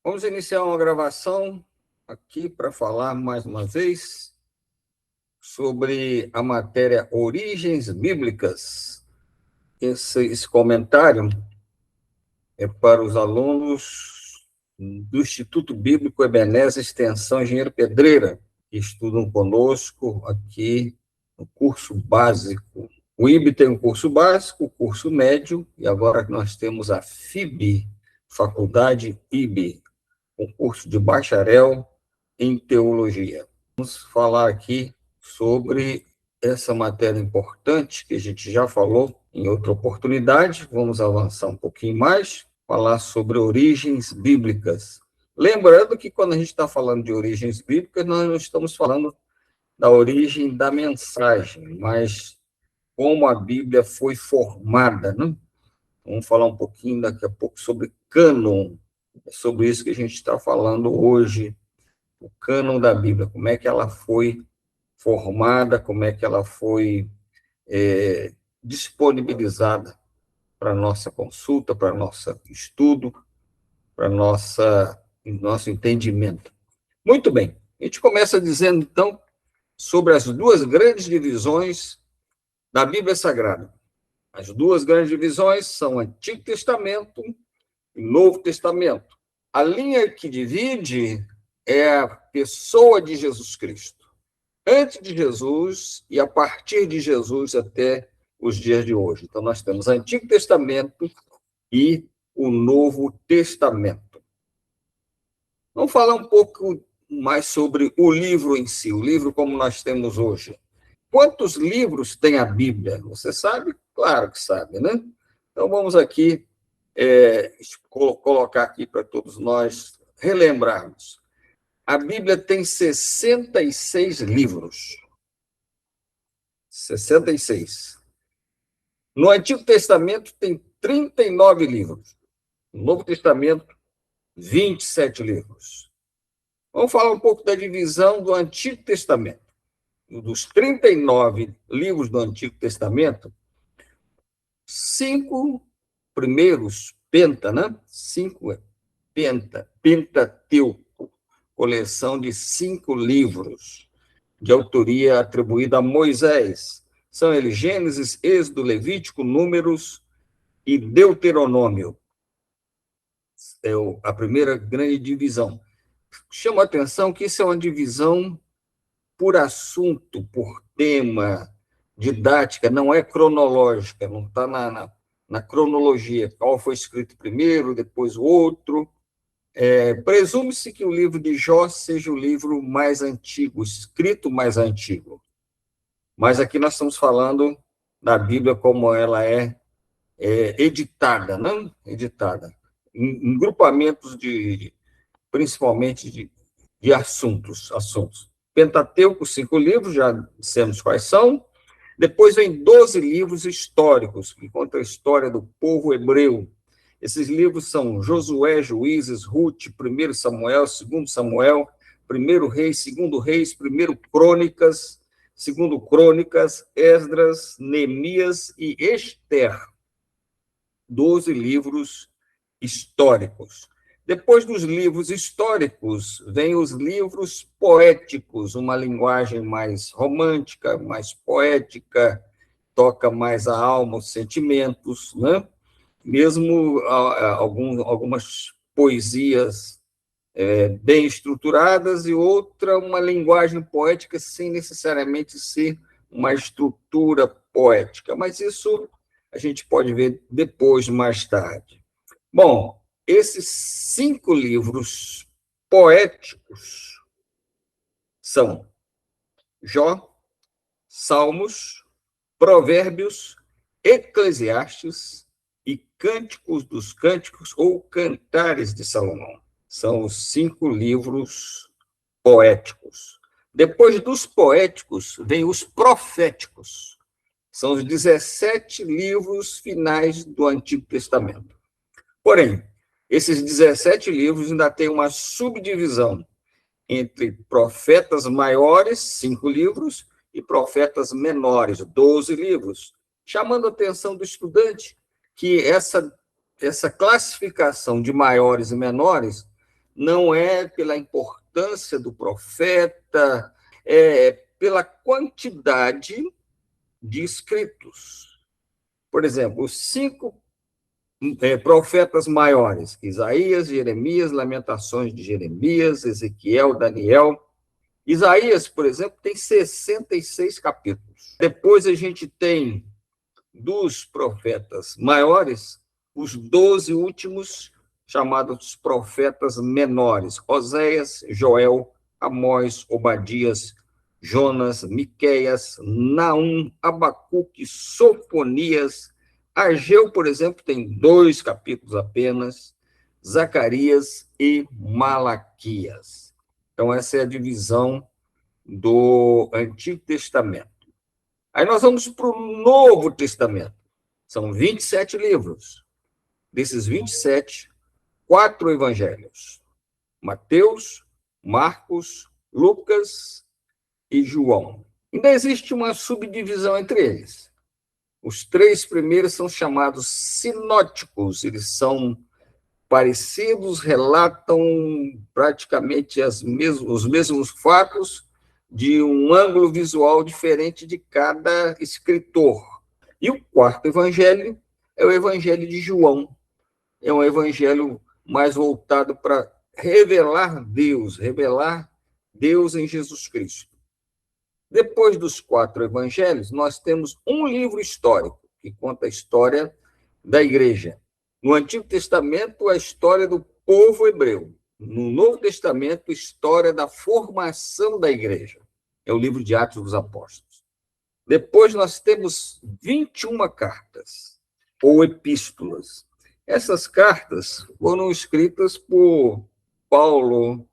Vamos iniciar uma gravação aqui para falar mais uma vez sobre a matéria Origens Bíblicas. Esse comentário é para os alunos do Instituto Bíblico Ebenezer Extensão Engenheiro Pedreira, que estudam conosco aqui no curso básico. O IB tem um curso básico, o curso médio, e agora nós temos a FIB, Faculdade IB, um curso de bacharel em teologia. Vamos falar aqui sobre essa matéria importante que a gente já falou em outra oportunidade. Vamos avançar um pouquinho mais, falar sobre origens bíblicas. Lembrando que quando a gente está falando de origens bíblicas, nós não estamos falando da origem da mensagem, mas como a Bíblia foi formada, né? Vamos falar um pouquinho daqui a pouco sobre cânon. É sobre isso que a gente está falando hoje, o cânon da Bíblia, como é que ela foi formada, como é que ela foi disponibilizada para nossa consulta, para nosso estudo, para nosso entendimento. Muito bem, a gente começa dizendo, então, sobre as duas grandes divisões da Bíblia Sagrada. As duas grandes divisões são o Antigo Testamento e o Novo Testamento. A linha que divide é a pessoa de Jesus Cristo. Antes de Jesus e a partir de Jesus até os dias de hoje. Então, nós temos o Antigo Testamento e o Novo Testamento. Vamos falar um pouco mais sobre o livro em si, o livro como nós temos hoje. Quantos livros tem a Bíblia? Você sabe? Claro que sabe, né? Então, vamos aqui colocar aqui para todos nós relembrarmos. A Bíblia tem 66 livros. 66. No Antigo Testamento tem 39 livros. No Novo Testamento, 27 livros. Vamos falar um pouco da divisão do Antigo Testamento. Dos 39 livros do Antigo Testamento, 5 primeiros, né? 5 Pentateuco, coleção de 5 livros de autoria atribuída a Moisés. São eles Gênesis, Êxodo, Levítico, Números e Deuteronômio. É a primeira grande divisão. Chama a atenção que isso é uma divisão por assunto, por tema, didática, não é cronológica, não está na cronologia, qual foi escrito primeiro, depois o outro. Presume-se que o livro de Jó seja o livro mais antigo, escrito mais antigo. Mas aqui nós estamos falando da Bíblia como ela é editada, não editada, em grupamentos principalmente de assuntos. Pentateuco, 5 livros, já dissemos quais são. Depois vem 12 livros históricos, que contam a história do povo hebreu. Esses livros são Josué, Juízes, Ruth, 1 Samuel, 2 Samuel, 1 Reis, 2 Reis, 1 Crônicas, 2 Crônicas, Esdras, Neemias e Ester. 12 livros históricos. Depois dos livros históricos, vêm os livros poéticos, uma linguagem mais romântica, mais poética, toca mais a alma, os sentimentos, né? Mesmo algumas poesias bem estruturadas e outra uma linguagem poética sem necessariamente ser uma estrutura poética. Mas isso a gente pode ver depois, mais tarde. Bom, esses 5 livros poéticos são Jó, Salmos, Provérbios, Eclesiastes e Cânticos dos Cânticos ou Cantares de Salomão. São os 5 livros poéticos. Depois dos poéticos, vem os proféticos. São os 17 livros finais do Antigo Testamento. Porém, esses 17 livros ainda têm uma subdivisão entre profetas maiores, 5 livros, e profetas menores, 12 livros, chamando a atenção do estudante que essa classificação de maiores e menores não é pela importância do profeta, é pela quantidade de escritos. Por exemplo, os 5 profetas maiores: Isaías, Jeremias, Lamentações de Jeremias, Ezequiel, Daniel. Isaías, por exemplo, tem 66 capítulos. Depois a gente tem, dos profetas maiores, os 12 últimos, chamados profetas menores: Oséias, Joel, Amós, Obadias, Jonas, Miqueias, Naum, Abacuque, Sofonias. Ageu, por exemplo, tem 2 capítulos apenas, Zacarias e Malaquias. Então, essa é a divisão do Antigo Testamento. Aí nós vamos para o Novo Testamento. São 27 livros. Desses 27, 4 evangelhos: Mateus, Marcos, Lucas e João. Ainda existe uma subdivisão entre eles. Os 3 primeiros são chamados sinóticos. Eles são parecidos, relatam praticamente os mesmos fatos, de um ângulo visual diferente de cada escritor. E o 4º evangelho é o Evangelho de João. É um evangelho mais voltado para revelar Deus em Jesus Cristo. Depois dos 4 evangelhos, nós temos um livro histórico, que conta a história da igreja. No Antigo Testamento, a história do povo hebreu. No Novo Testamento, a história da formação da igreja. É o livro de Atos dos Apóstolos. Depois nós temos 21 cartas, ou epístolas. Essas cartas foram escritas por Paulo,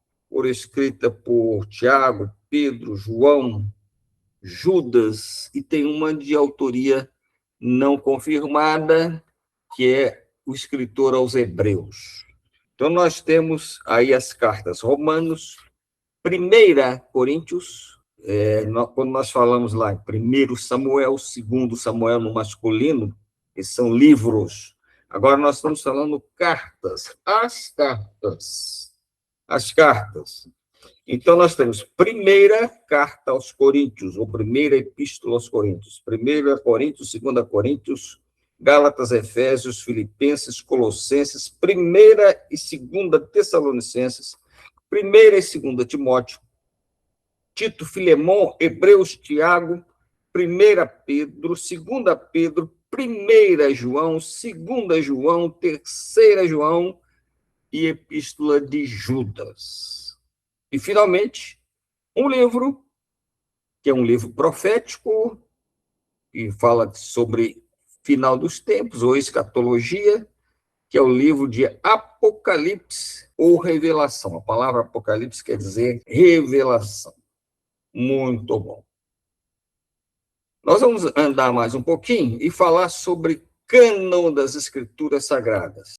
escrita por Tiago, Pedro, João, Judas, e tem uma de autoria não confirmada, que é o escritor aos Hebreus. Então, nós temos aí as cartas Romanos, 1 Coríntios, quando nós falamos lá em 1 Samuel, 2 Samuel no masculino, esses são livros. Agora nós estamos falando cartas, as cartas. Então, nós temos primeira carta aos Coríntios, ou primeira epístola aos Coríntios, 1 Coríntios, 2 Coríntios, Gálatas, Efésios, Filipenses, Colossenses, 1 e 2 Tessalonicenses, 1 e 2 Timóteo, Tito, Filemão, Hebreus, Tiago, 1 Pedro, 2 Pedro, 1 João, 2 João, 3 João e Epístola de Judas. E, finalmente, um livro, que é um livro profético, que fala sobre final dos tempos, ou escatologia, que é o livro de Apocalipse ou Revelação. A palavra Apocalipse quer dizer revelação. Muito bom. Nós vamos andar mais um pouquinho e falar sobre cânon das Escrituras Sagradas.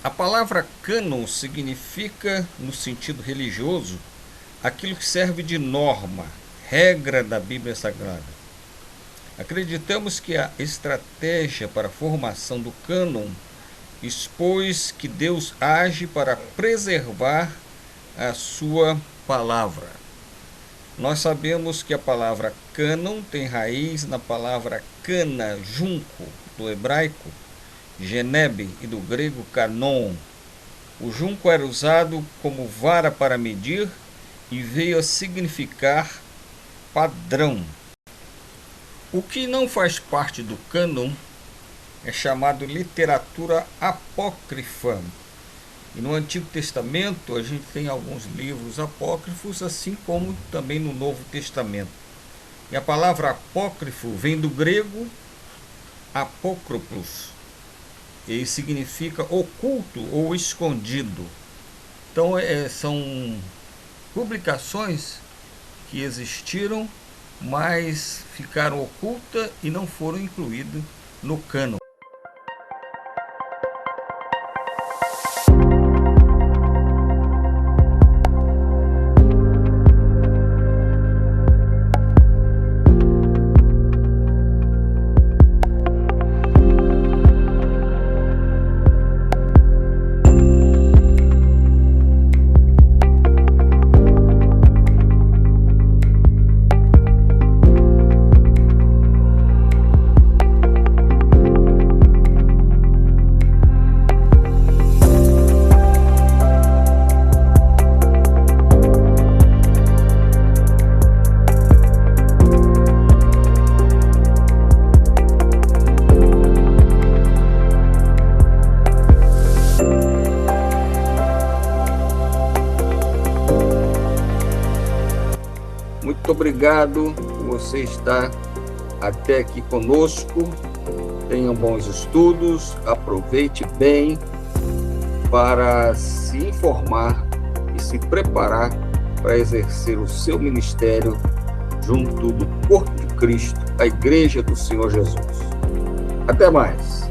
A palavra cânon significa, no sentido religioso, aquilo que serve de norma, regra da Bíblia Sagrada. Acreditamos que a estratégia para a formação do cânon expôs que Deus age para preservar a sua palavra. Nós sabemos que a palavra cânon tem raiz na palavra cana, junco, do hebraico, genebe, e do grego canon. O junco era usado como vara para medir e veio a significar padrão. O que não faz parte do cânon é chamado literatura apócrifa. E no Antigo Testamento a gente tem alguns livros apócrifos, assim como também no Novo Testamento. E a palavra apócrifo vem do grego apócroplos, e significa oculto ou escondido. Então são publicações que existiram, mas ficaram ocultas e não foram incluídas no cânon. Muito obrigado por você estar até aqui conosco. Tenham bons estudos, aproveite bem para se informar e se preparar para exercer o seu ministério junto do corpo de Cristo, a Igreja do Senhor Jesus. Até mais.